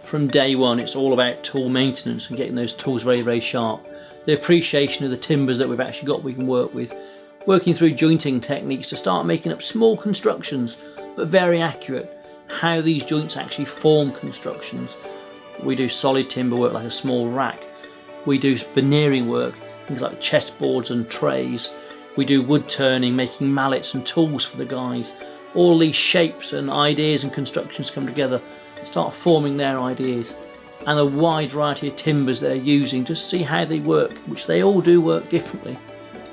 from day one it's all about tool maintenance and getting those tools very, very sharp. The appreciation of the timbers that we've actually got we can work with. Working through jointing techniques to start making up small constructions, but very accurate. How these joints actually form constructions. We do solid timber work like a small rack. We do veneering work, things like chessboards and trays. We do wood turning, making mallets and tools for the guys. All these shapes and ideas and constructions come together and start forming their ideas. And a wide variety of timbers they're using to see how they work, which they all do work differently.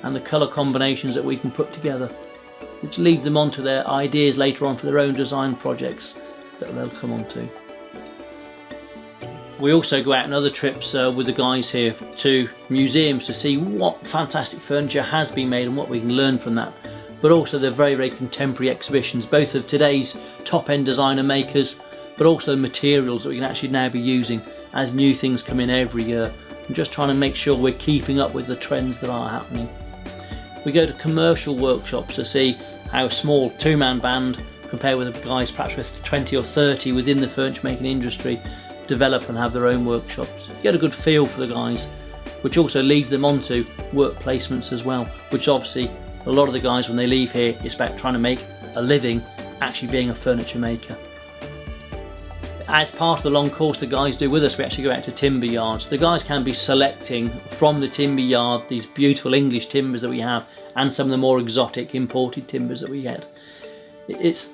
And the colour combinations that we can put together, which lead them onto their ideas later on for their own design projects that they'll come onto. We also go out on other trips with the guys here to museums to see what fantastic furniture has been made and what we can learn from that. But also the very, very contemporary exhibitions, both of today's top-end designer makers, but also the materials that we can actually now be using as new things come in every year. And just trying to make sure we're keeping up with the trends that are happening. We go to commercial workshops to see how a small two-man band compared with the guys perhaps with 20 or 30 within the furniture making industry develop and have their own workshops. Get a good feel for the guys, which also leads them onto work placements as well, which obviously a lot of the guys when they leave here it's about trying to make a living actually being a furniture maker. As part of the long course the guys do with us, we actually go out to timber yards. The guys can be selecting from the timber yard these beautiful English timbers that we have and some of the more exotic imported timbers that we get. It's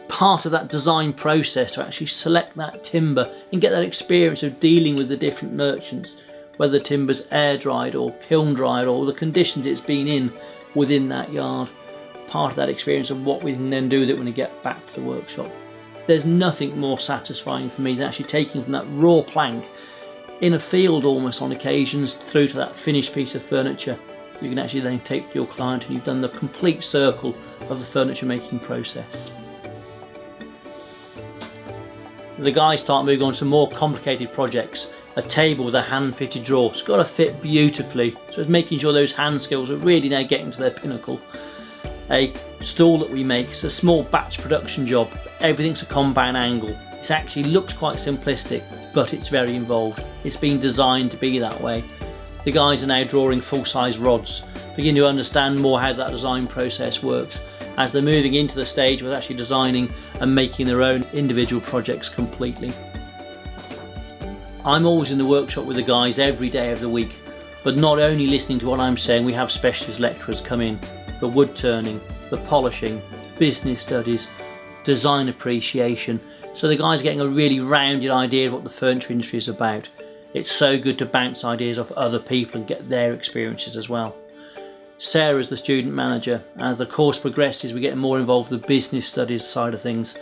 part of that design process to actually select that timber and get that experience of dealing with the different merchants, whether the timber's air dried or kiln dried or the conditions it's been in within that yard. Part of that experience of what we can then do with it when we get back to the workshop. There's nothing more satisfying for me than actually taking from that raw plank in a field almost on occasions through to that finished piece of furniture. You can actually then take to your client and you've done the complete circle of the furniture making process. The guys start moving on to more complicated projects. A table with a hand-fitted drawer. It's got to fit beautifully, so it's making sure those hand skills are really now getting to their pinnacle. A stool that we make, it's a small batch production job. Everything's a compound angle. It actually looks quite simplistic, but it's very involved. It's been designed to be that way. The guys are now drawing full-size rods, begin to understand more how that design process works as they're moving into the stage with actually designing and making their own individual projects completely. I'm always in the workshop with the guys every day of the week, but not only listening to what I'm saying, we have specialist lecturers come in. The wood turning, the polishing, business studies, design appreciation, so the guys are getting a really rounded idea of what the furniture industry is about. It's so good to bounce ideas off other people and get their experiences as well. Sarah's the student manager. As the course progresses we get more involved with the business studies side of things,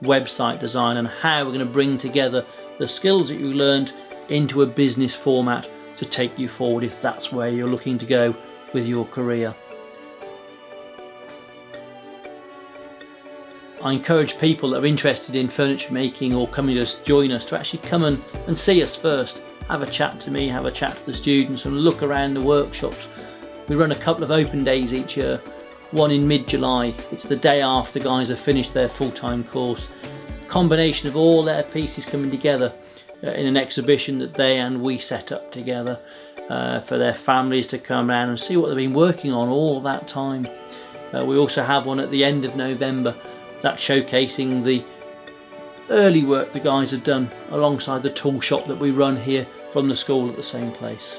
website design and how we're going to bring together the skills that you learned into a business format to take you forward if that's where you're looking to go with your career. I encourage people that are interested in furniture making or coming to join us to actually come and see us first. Have a chat to me, have a chat to the students and look around the workshops. We run a couple of open days each year, one in mid-July. It's the day after the guys have finished their full-time course. Combination of all their pieces coming together in an exhibition that they and we set up together for their families to come around and see what they've been working on all that time. We also have one at the end of November that's showcasing the early work the guys have done alongside the tool shop that we run here from the school at the same place.